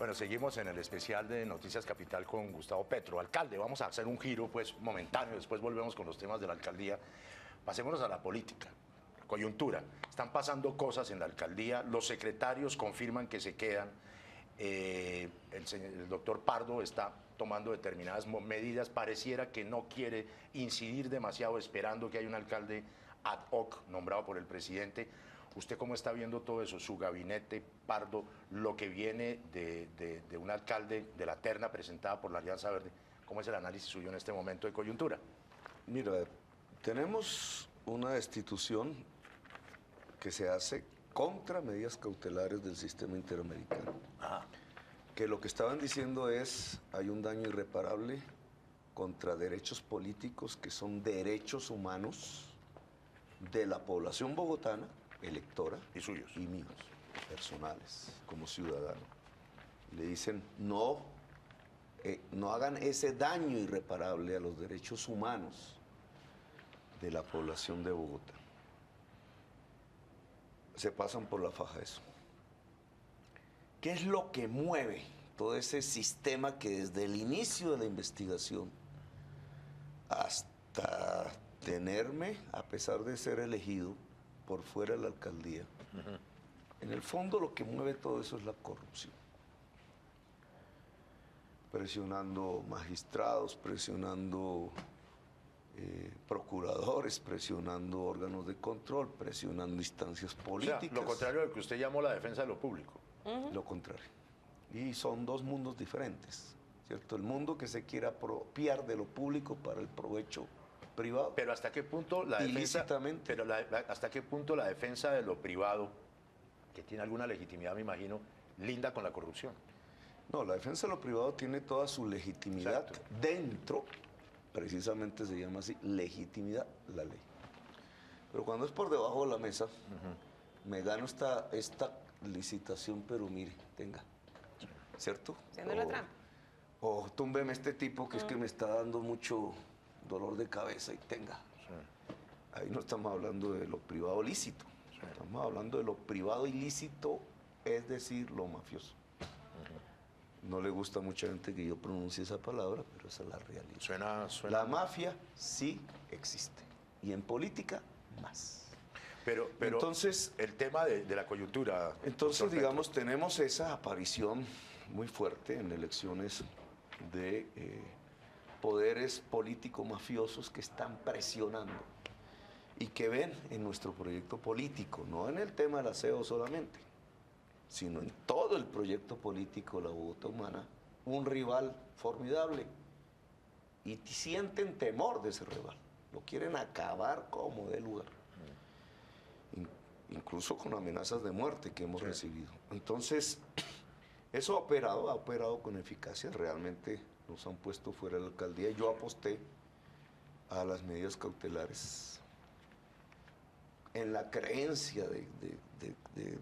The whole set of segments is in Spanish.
Bueno, seguimos en el especial de Noticias Capital con Gustavo Petro. Alcalde, vamos a hacer un giro pues momentáneo, después volvemos con los temas de la alcaldía. Pasémonos a la política, coyuntura. Están pasando cosas en la alcaldía, los secretarios confirman que se quedan, el doctor Pardo está tomando determinadas medidas, pareciera que no quiere incidir demasiado esperando que haya un alcalde ad hoc nombrado por el presidente. ¿Usted cómo está viendo todo eso? Su gabinete, Pardo, lo que viene de un alcalde de la terna presentada por la Alianza Verde. ¿Cómo es el análisis suyo en este momento de coyuntura? Mira, tenemos una destitución que se hace contra medidas cautelares del sistema interamericano. Ajá. Que lo que estaban diciendo es, hay un daño irreparable contra derechos políticos que son derechos humanos de la población bogotana, electora, y suyos, y míos, personales, como ciudadano. Le dicen, no hagan ese daño irreparable a los derechos humanos de la población de Bogotá. Se pasan por la faja eso. ¿Qué es lo que mueve todo ese sistema que desde el inicio de la investigación hasta tenerme, a pesar de ser elegido por fuera de la alcaldía, en el fondo lo que mueve todo eso es la corrupción? Presionando magistrados, presionando procuradores, presionando órganos de control, presionando instancias políticas. O sea, lo contrario de lo que usted llamó la defensa de lo público. Lo contrario. Y son dos mundos diferentes, ¿cierto? El mundo que se quiere apropiar de lo público para el provecho privado. Pero ¿hasta qué punto la defensa, hasta qué punto la defensa de lo privado, que tiene alguna legitimidad, me imagino, linda con la corrupción? No, la defensa de lo privado tiene toda su legitimidad. Exacto. Dentro, precisamente se llama así, legitimidad, la ley. Pero cuando es por debajo de la mesa, me gano esta licitación, pero mire, tenga, ¿cierto? Haciendo la trampa. O túmbeme este tipo que es que me está dando mucho dolor de cabeza y tenga. Sí. Ahí no estamos hablando de lo privado lícito, sí. Estamos hablando de lo privado ilícito, es decir, lo mafioso. No le gusta a mucha gente que yo pronuncie esa palabra, pero esa es la realidad. Suena... La mafia sí existe, y en política más. Pero entonces, el tema de la coyuntura... Entonces, digamos, tenemos esa aparición muy fuerte en elecciones de poderes políticos mafiosos que están presionando y que ven en nuestro proyecto político, no en el tema del aseo solamente, sino en todo el proyecto político de la Bogotá Humana, un rival formidable, y sienten temor de ese rival, lo quieren acabar como de lugar. Incluso con amenazas de muerte que hemos recibido. Entonces, eso ha operado con eficacia, realmente nos han puesto fuera de la alcaldía. Yo aposté a las medidas cautelares en la creencia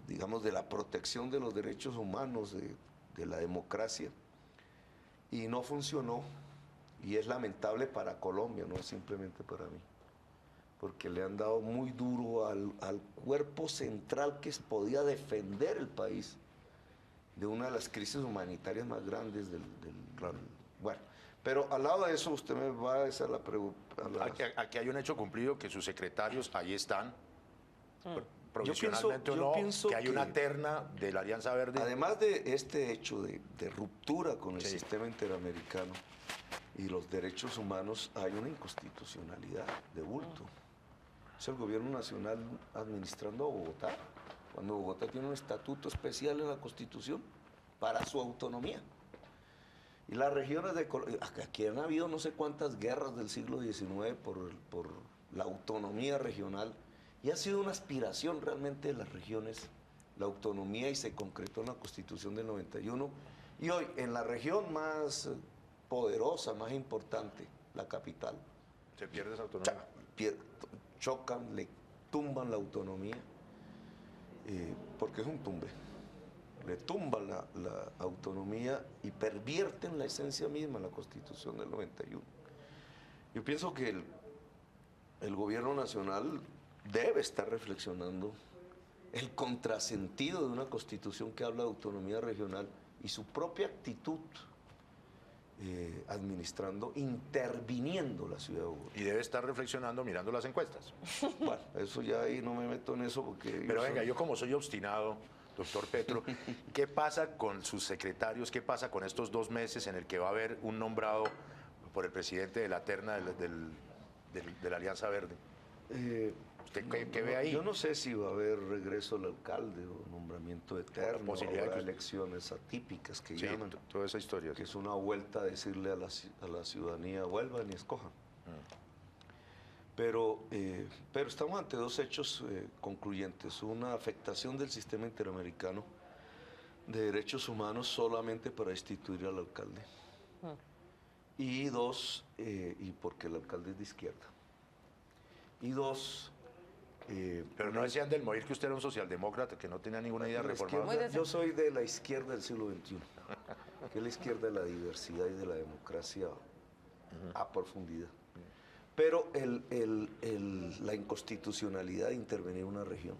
digamos, de la protección de los derechos humanos, de la democracia, y no funcionó, y es lamentable para Colombia, no es simplemente para mí, porque le han dado muy duro al cuerpo central que podía defender el país de una de las crisis humanitarias más grandes bueno, pero al lado de eso usted me va a hacer la pregunta. Aquí hay un hecho cumplido, que sus secretarios ahí están, provisionalmente o no, que hay una terna de la Alianza Verde. Además de este hecho de ruptura con el sistema interamericano y los derechos humanos, hay una inconstitucionalidad de bulto. Es el gobierno nacional administrando a Bogotá, cuando Bogotá tiene un estatuto especial en la Constitución para su autonomía. Y las regiones de Colombia, aquí han habido no sé cuántas guerras del siglo XIX por la autonomía regional, y ha sido una aspiración realmente de las regiones, la autonomía, y se concretó en la Constitución del 91. Y hoy, en la región más poderosa, más importante, la capital, se pierde esa autonomía. Chocan, le tumban la autonomía, porque es un tumbe. Le tumban la autonomía y pervierten la esencia misma de la Constitución del 91. Yo pienso que el gobierno nacional debe estar reflexionando el contrasentido de una Constitución que habla de autonomía regional y su propia actitud administrando, interviniendo la ciudad de Bogotá. Y debe estar reflexionando mirando las encuestas. Bueno, eso ya ahí no me meto en eso porque... Pero venga, yo como soy obstinado, doctor Petro, ¿qué pasa con sus secretarios? ¿Qué pasa con estos 2 meses en el que va a haber un nombrado por el presidente de la terna de la Alianza Verde? ¿Usted qué ve ahí? Yo no sé si va a haber regreso al alcalde o nombramiento eterno, posibilidad o que elecciones atípicas que Sí, llaman, toda esa historia. que es una vuelta a decirle a la ciudadanía, vuelvan y escojan. Pero estamos ante 2 hechos concluyentes. Una afectación del sistema interamericano de derechos humanos solamente para destituir al alcalde. Y 2, y porque el alcalde es de izquierda. Y 2... Pero no decían del Moir que usted era un socialdemócrata, que no tenía ninguna idea reformada. Yo soy de la izquierda del siglo XXI, que es la izquierda de la diversidad y de la democracia a profundidad. Pero la inconstitucionalidad de intervenir en una región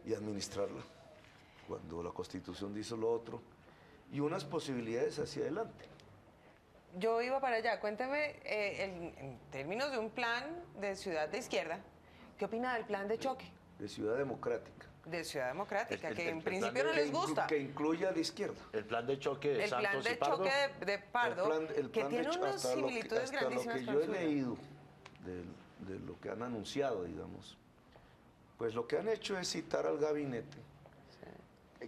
y administrarla, cuando la Constitución dice lo otro, y unas posibilidades hacia adelante. Yo iba para allá. Cuénteme, en términos de un plan de ciudad de izquierda, ¿qué opina del plan de choque? De ciudad democrática. De ciudad democrática, El que en plan principio de- no les gusta. Que incluya a la izquierda. El plan de choque de El plan Santos y de Pardo. choque de Pardo, El que plan de tiene hecho, unas hasta similitudes hasta grandísimas lo que con yo he el suyo. leído de lo que han anunciado, digamos, pues lo que han hecho es citar al gabinete.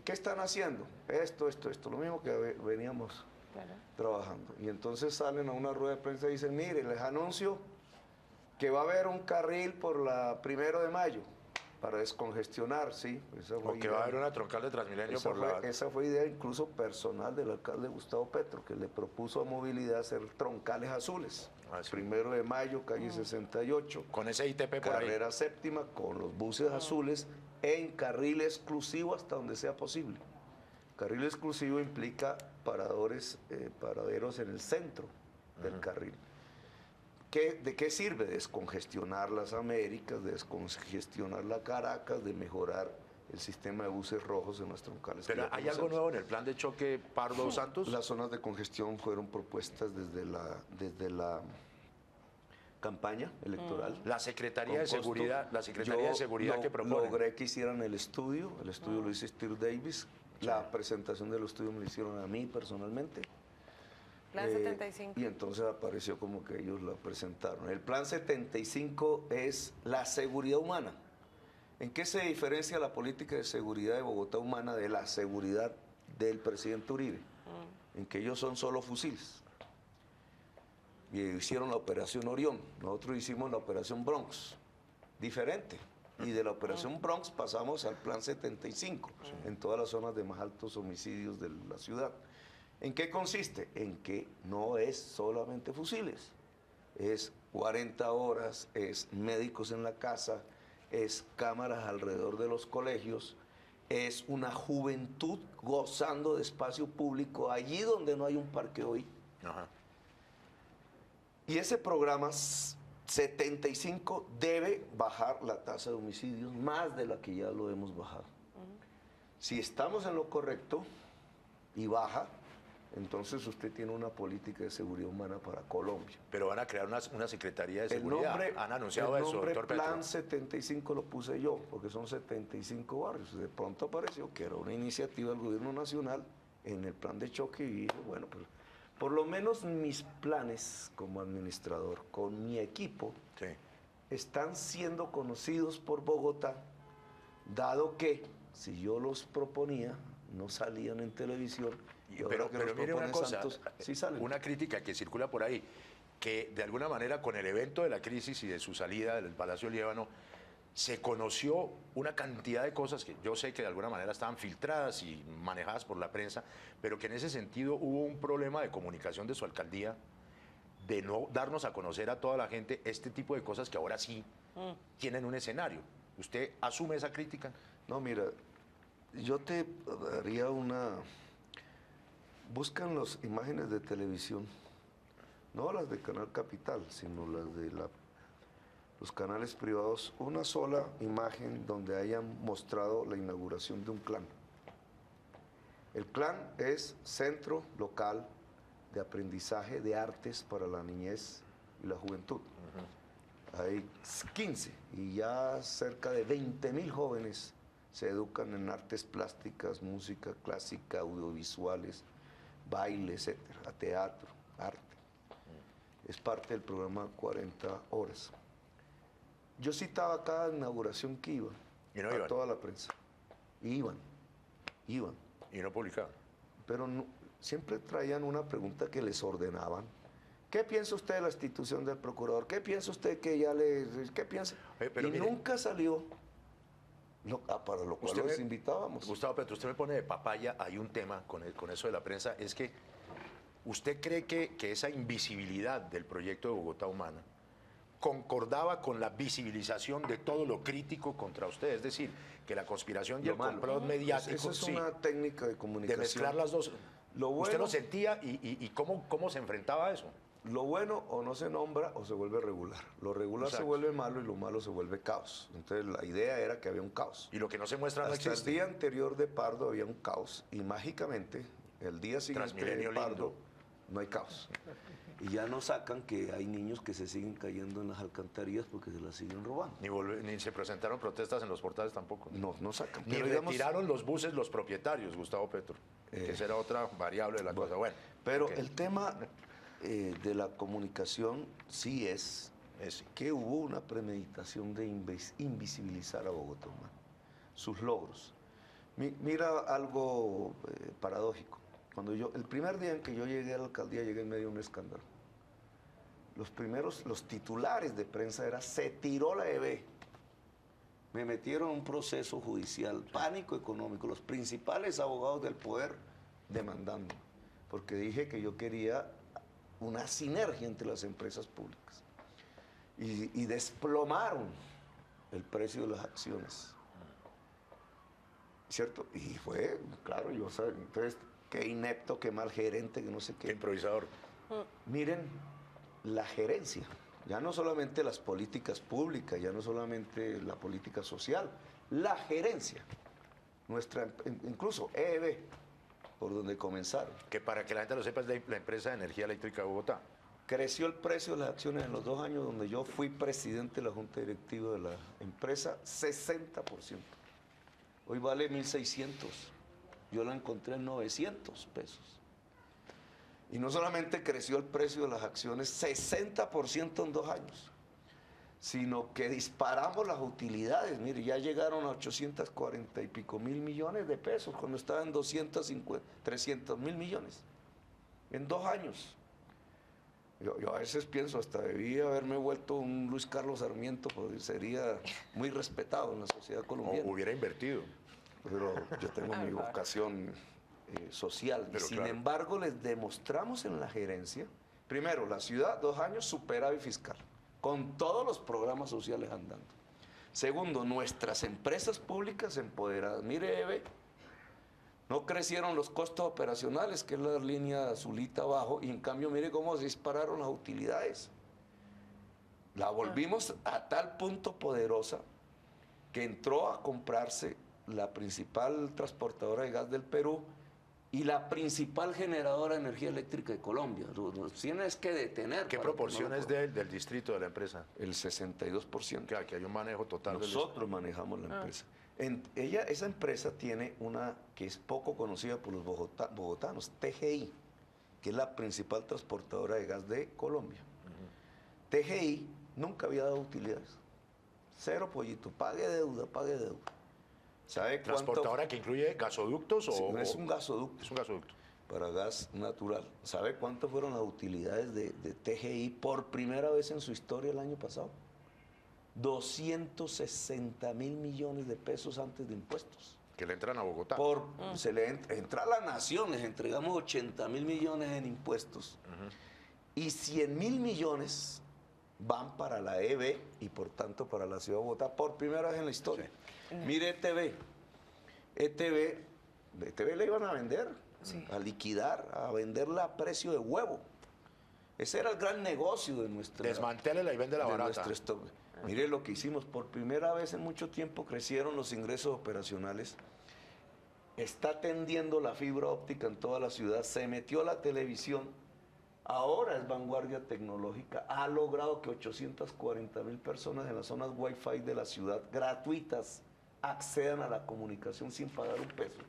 ¿Qué están haciendo? Esto, lo mismo que veníamos Claro. trabajando. Y entonces salen a una rueda de prensa y dicen, mire, les anuncio que va a haber un carril por la 1 de mayo para descongestionar, sí. Esa fue O que va a haber una troncal de Transmilenio por la... esa fue idea incluso personal del alcalde Gustavo Petro, que le propuso a Movilidad hacer troncales azules. Ah, sí. 1 de mayo, calle 68, Con ese ITP por ahí. carrera séptima, con los buses azules en carril exclusivo hasta donde sea posible. Carril exclusivo implica paraderos en el centro del carril. ¿De qué sirve? Descongestionar las Américas, de descongestionar la Caracas, de mejorar el sistema de buses rojos en las troncales. Pero ¿hay algo nuevo en el plan de choque Pardo-Santos? Las zonas de congestión fueron propuestas desde la campaña electoral. La Secretaría de Con costo. Seguridad, que propone. Logré que hicieran el estudio lo hizo Steve Davis, la presentación del estudio me lo hicieron a mí personalmente. Plan 75. Y entonces apareció como que ellos la presentaron. El plan 75 es la seguridad humana. ¿En qué se diferencia la política de seguridad de Bogotá humana de la seguridad del presidente Uribe? En que ellos son solo fusiles. Y hicieron la operación Orión, nosotros hicimos la operación Bronx, diferente. Y de la operación Bronx pasamos al plan 75, en todas las zonas de más altos homicidios de la ciudad. ¿En qué consiste? En que no es solamente fusiles, es 40 horas, es médicos en la casa, es cámaras alrededor de los colegios, es una juventud gozando de espacio público allí donde no hay un parque hoy. Ajá. Y ese programa 75 debe bajar la tasa de homicidios más de la que ya lo hemos bajado. Si estamos en lo correcto y baja, entonces usted tiene una política de seguridad humana para Colombia. Pero van a crear una Secretaría de Seguridad. Han anunciado eso, doctor Petro. El plan 75 lo puse yo, porque son 75 barrios. De pronto apareció que era una iniciativa del gobierno nacional en el plan de choque y dije, bueno, pues por lo menos mis planes como administrador, con mi equipo, Sí. están siendo conocidos por Bogotá, dado que si yo los proponía, no salían en televisión. Y ahora Pero que los mire una propone cosa, Santos, sí salen. una crítica que circula por ahí, que de alguna manera con el evento de la crisis y de su salida del Palacio Líbano, se conoció una cantidad de cosas que yo sé que de alguna manera estaban filtradas y manejadas por la prensa, pero que en ese sentido hubo un problema de comunicación de su alcaldía, de no darnos a conocer a toda la gente este tipo de cosas que ahora sí tienen un escenario. ¿Usted asume esa crítica? No, mira, yo te daría una... Buscan las imágenes de televisión, no las de Canal Capital, sino las de los canales privados, una sola imagen donde hayan mostrado la inauguración de un clan. El CLAN es Centro Local de Aprendizaje de Artes para la Niñez y la Juventud. Hay 15 y ya cerca de 20.000 jóvenes se educan en artes plásticas, música clásica, audiovisuales, baile, etcétera, teatro, arte. Es parte del programa 40 horas. Yo citaba cada inauguración que iba ¿Y no a iban? toda la prensa. Y iban. Y no publicaban. Pero siempre traían una pregunta que les ordenaban. ¿Qué piensa usted de la institución del procurador? ¿Qué piensa usted que ya le... ¿Qué piensa? Pero y mire, nunca salió, para lo cual Usted los me- invitábamos. Gustavo Petro, usted me pone de papaya, hay un tema con eso de la prensa, es que ¿usted cree que esa invisibilidad del proyecto de Bogotá Humana concordaba con la visibilización de todo lo crítico contra usted? Es decir, que la conspiración y Lo el malo. complot mediático, Esa es sí, una técnica de de comunicación. mezclar las dos. Lo ¿Usted bueno- lo sentía y cómo se enfrentaba a eso? Lo bueno o no se nombra o se vuelve regular. Lo regular se Exacto. vuelve malo y lo malo se vuelve caos. Entonces la idea era que había un caos. Y lo que no se muestra no Hasta el existe. día anterior de Pardo había un caos y mágicamente el día siguiente Transmilenio de Pardo lindo. no hay caos. Y ya no sacan que hay niños que se siguen cayendo en las alcantarillas porque se las siguen robando. Ni se presentaron protestas en los portales tampoco. No sacan. Ni Pero digamos, retiraron los buses los propietarios, Gustavo Petro. Que esa era otra variable de la cosa. Bueno, pero ok. el tema de la comunicación sí es Sí. que hubo una premeditación de invisibilizar a Bogotá, sus logros. Mira algo paradójico. El primer día en que yo llegué a la alcaldía, llegué en medio de un escándalo. Los titulares de prensa era: se tiró la EB. Me metieron en un proceso judicial, pánico económico, los principales abogados del poder demandando, porque dije que yo quería una sinergia entre las empresas públicas. Y desplomaron el precio de las acciones. ¿Cierto? Y fue, claro, entonces, qué inepto, qué mal gerente, que no sé Qué qué. improvisador. Miren, la gerencia, ya no solamente las políticas públicas, ya no solamente la política social, la gerencia, incluso EEB, por donde comenzaron. Que para que la gente lo sepa, es la empresa de energía eléctrica de Bogotá. Creció el precio de las acciones en los 2 años donde yo fui presidente de la junta directiva de la empresa, 60%. Hoy vale 1.600. Yo la encontré en 900 pesos. Y no solamente creció el precio de las acciones 60% en 2 años, sino que disparamos las utilidades. Mire, ya llegaron a 840 y pico mil millones de pesos cuando estaban en 300 mil millones en 2 años. Yo a veces pienso, hasta debí haberme vuelto un Luis Carlos Sarmiento, porque sería muy respetado en la sociedad O colombiana. hubiera invertido. Pero yo tengo mi vocación social. Pero Sin claro. embargo, les demostramos en la gerencia, primero, la ciudad, 2 años superávit fiscal, con todos los programas sociales andando. Segundo, nuestras empresas públicas empoderadas. Mire, Eve, no crecieron los costos operacionales, que es la línea azulita abajo, y en cambio, mire cómo se dispararon las utilidades. La volvimos a tal punto poderosa que entró a comprarse la principal transportadora de gas del Perú y la principal generadora de energía eléctrica de Colombia. Los tienes que detener. ¿Qué para que proporciones no lo- del distrito de la empresa? El 62%. Claro, que hay un manejo total del... Nosotros manejamos la empresa. Esa empresa tiene una que es poco conocida por los bogotanos, TGI, que es la principal transportadora de gas de Colombia. TGI nunca había dado utilidades. Cero pollito, pague deuda, pague deuda. ¿Sabe cuánto? ¿Transportadora que incluye gasoductos Sí, o...? es un gasoducto Es un gasoducto. para gas natural. ¿Sabe cuánto fueron las utilidades de TGI por primera vez en su historia el año pasado? 260 mil millones de pesos antes de impuestos. Que le entran a Bogotá. Se le entra a la nación, les entregamos 80 mil millones en impuestos. Y 100 mil millones van para la EB y por tanto para la ciudad de Bogotá por primera vez en la historia. Mire ETV le iban a vender, a liquidar, a venderla a precio de huevo. Ese era el gran negocio de nuestra... Desmantélela y vende la de barata. nuestro stock. Mire lo que hicimos, por primera vez en mucho tiempo crecieron los ingresos operacionales está tendiendo la fibra óptica en toda la ciudad, se metió a la televisión, ahora es vanguardia tecnológica, ha logrado que 840,000 personas en las zonas Wi-Fi de la ciudad gratuitas accedan a la comunicación sin pagar un peso.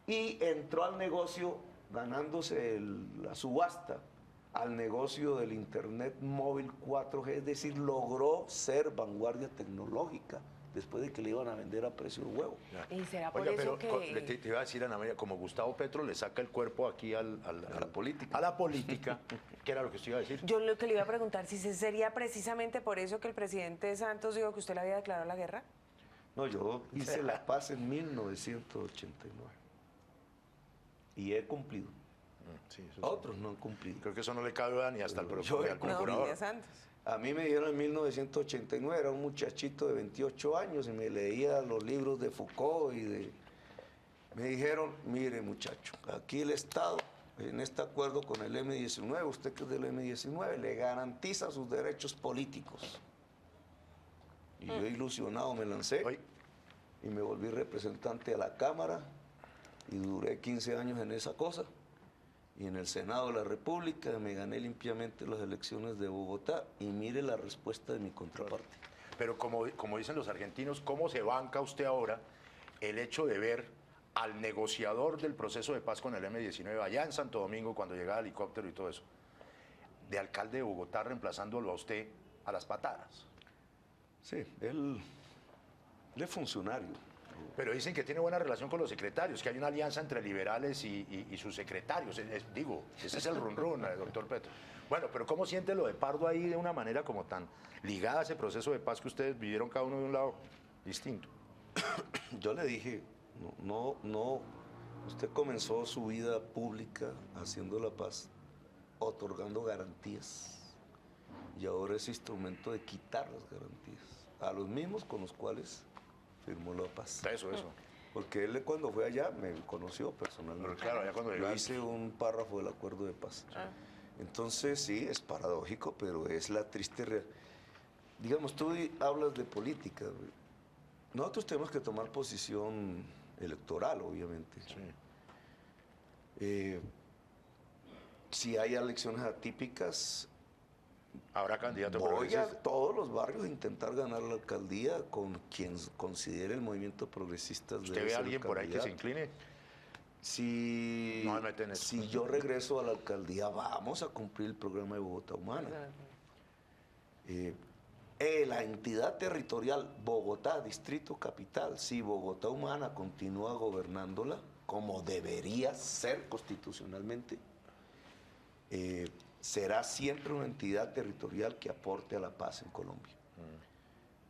Y entró al negocio ganándose la subasta, al negocio del Internet móvil 4G, es decir, logró ser vanguardia tecnológica después de que le iban a vender a precio de huevo. Y será por Oiga, eso pero que... te iba a decir, Ana María, como Gustavo Petro le saca el cuerpo aquí a la política. A la política, ¿qué era lo que usted iba a decir? Yo lo que le iba a preguntar, si sería precisamente por eso que el presidente Santos dijo que usted le había declarado la guerra. No, yo hice la paz en 1989 y he cumplido. Sí, eso sí. Otros no han cumplido. Creo que eso no le cabe ni hasta el Yo he al cumplido. No, procurador. Niña Santos. A mí me dijeron en 1989, era un muchachito de 28 años y me leía los libros de Foucault Me dijeron, mire muchacho, aquí el Estado, en este acuerdo con el M-19, usted que es del M-19, le garantiza sus derechos políticos. Y yo ilusionado me lancé Oye, y me volví representante a la Cámara y duré 15 años en esa cosa. Y en el Senado de la República me gané limpiamente las elecciones de Bogotá y mire la respuesta de mi contraparte. pero como dicen los argentinos, ¿cómo se banca usted ahora el hecho de ver al negociador del proceso de paz con el M-19 allá en Santo Domingo, cuando llegaba el helicóptero y todo eso, de alcalde de Bogotá reemplazándolo a usted a las patadas? Sí, él es funcionario. Pero dicen que tiene buena relación con los secretarios, que hay una alianza entre liberales y sus secretarios. Digo, ese es el run run, doctor Petro. Bueno, pero ¿cómo siente lo de Pardo ahí de una manera como tan ligada a ese proceso de paz que ustedes vivieron cada uno de un lado distinto? Yo le dije, no, usted comenzó su vida pública haciendo la paz, otorgando garantías. Y ahora es instrumento de quitar las garantías a los mismos con los cuales firmó la paz. Eso. Porque él cuando fue allá me conoció personalmente. Pero claro, allá cuando Yo llegaba- hice un párrafo del acuerdo de paz. Entonces sí, es paradójico, pero es la triste realidad. Digamos, tú hablas de política. Nosotros tenemos que tomar posición electoral, obviamente. Sí. Si hay elecciones atípicas, Habrá candidato, pero voy ese a es- todos los barrios a intentar ganar la alcaldía con quien considere el movimiento progresista. ¿Usted ve a alguien por ahí que se incline? Si, No me mete en eso. si yo regreso a la alcaldía, vamos a cumplir el programa de Bogotá Humana. La entidad territorial Bogotá, Distrito Capital, si Bogotá Humana continúa gobernándola como debería ser constitucionalmente, será siempre una entidad territorial que aporte a la paz en Colombia.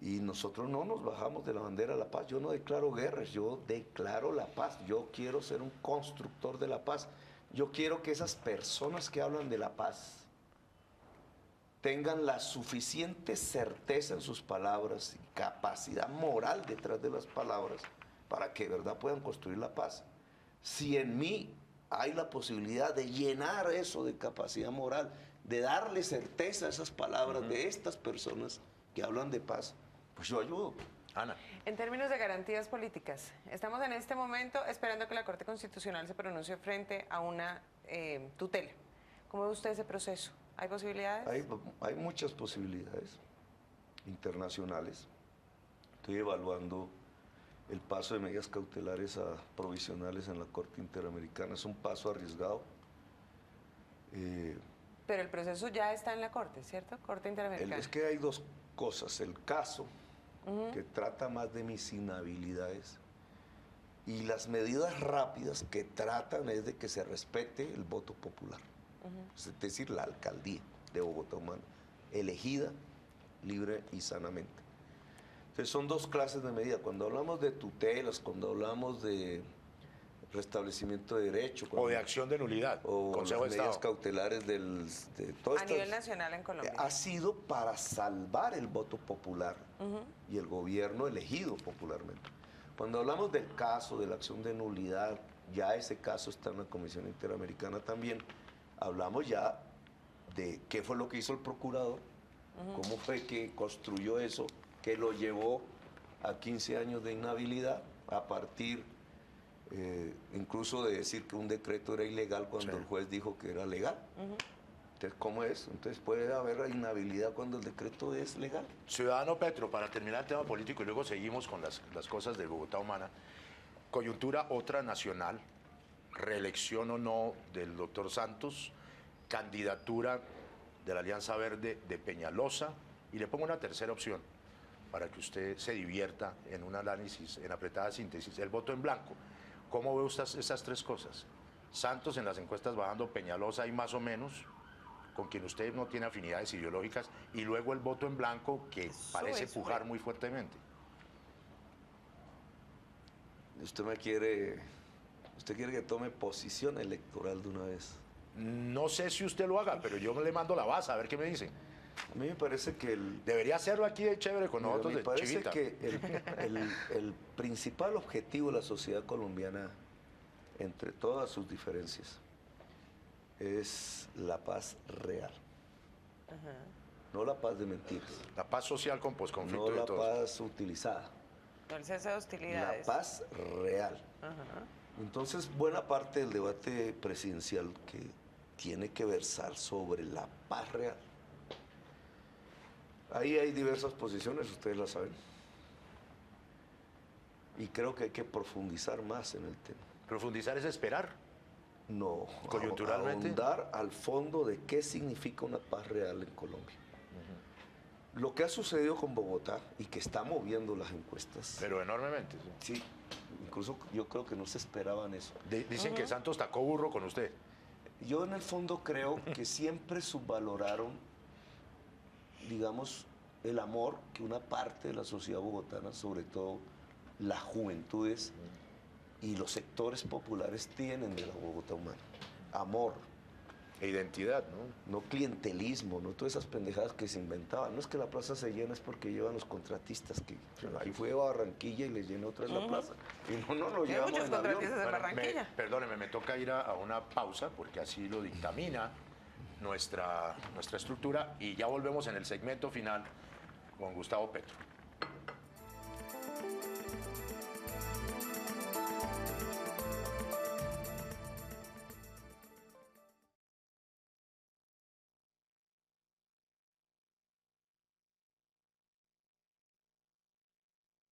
Y nosotros no nos bajamos de la bandera de la paz. Yo no declaro guerras, yo declaro la paz. Yo quiero ser un constructor de la paz. Yo quiero que esas personas que hablan de la paz tengan la suficiente certeza en sus palabras y capacidad moral detrás de las palabras para que de verdad puedan construir la paz. Si en mí hay la posibilidad de llenar eso de capacidad moral, de darle certeza a esas palabras de estas personas que hablan de paz, pues yo ayudo. Ana. En términos de garantías políticas, estamos en este momento esperando que la Corte Constitucional se pronuncie frente a una tutela. ¿Cómo ve usted ese proceso? ¿Hay posibilidades? Hay muchas posibilidades internacionales. Estoy evaluando el paso de medidas cautelares a provisionales en la Corte Interamericana. Es un paso arriesgado. Pero el proceso ya está en la Corte, ¿cierto? Corte Interamericana. Es que hay dos cosas. El caso, que trata más de mis inhabilidades, y las medidas rápidas que tratan es de que se respete el voto popular. Es decir, la alcaldía de Bogotá Humana, elegida libre y sanamente. Entonces son dos clases de medidas. Cuando hablamos de tutelas, cuando hablamos de restablecimiento de derecho, O de acción de nulidad. o Consejo las de medidas Estado. cautelares de todas A nivel nacional en Colombia. ha sido para salvar el voto popular y el gobierno elegido popularmente. Cuando hablamos del caso de la acción de nulidad, ya ese caso está en la Comisión Interamericana también, hablamos ya de qué fue lo que hizo el procurador, cómo fue que construyó eso, que lo llevó a 15 años de inhabilidad a partir incluso de decir que un decreto era ilegal cuando Sí. el juez dijo que era legal. Entonces, ¿cómo es? Entonces puede haber inhabilidad cuando el decreto es legal. Ciudadano Petro, para terminar el tema político y luego seguimos con las cosas de Bogotá Humana. Coyuntura otra nacional, reelección o no del doctor Santos, candidatura de la Alianza Verde de Peñalosa, y le pongo una tercera opción para que usted se divierta en un análisis, en apretada síntesis, el voto en blanco. ¿Cómo ve usted esas tres cosas? Santos en las encuestas bajando, Peñalosa ahí más o menos, con quien usted no tiene afinidades ideológicas, y luego el voto en blanco que parece Sube. pujar muy fuertemente. Usted quiere que tome posición electoral de una vez. No sé si usted lo haga, pero yo le mando la base a ver qué me dice. A mí me parece que Debería hacerlo aquí de chévere con mira, nosotros me de parece chivita. que el principal objetivo de la sociedad colombiana, entre todas sus diferencias, es la paz real. No la paz de mentiras. La paz social con posconflicto No de la todos. paz utilizada. No el cese de La hostilidades. paz real. Ajá. Entonces, buena parte del debate presidencial que tiene que versar sobre la paz real. Ahí hay diversas posiciones, ustedes las saben. Y creo que hay que profundizar más en el tema. Profundizar es esperar. No, Coyunturalmente. ahondar al fondo de qué significa una paz real en Colombia. Lo que ha sucedido con Bogotá y que está moviendo las encuestas. Pero enormemente. Sí. Sí, incluso yo creo que no se esperaban eso. Dicen que Santos tacó burro con usted. Yo en el fondo creo que siempre subvaloraron, digamos, el amor que una parte de la sociedad bogotana, sobre todo las juventudes y los sectores populares tienen de la Bogotá humana. Amor, E identidad, ¿no? no clientelismo, no todas esas pendejadas que se inventaban. No es que la plaza se llena, es porque llevan los contratistas, que ahí fue a Barranquilla y les llenó otra vez la plaza. Y no lo Hay llevamos muchos en avión. contratistas en Barranquilla. Perdóneme, me toca ir a una pausa porque así lo dictamina nuestra estructura y ya volvemos en el segmento final con Gustavo Petro.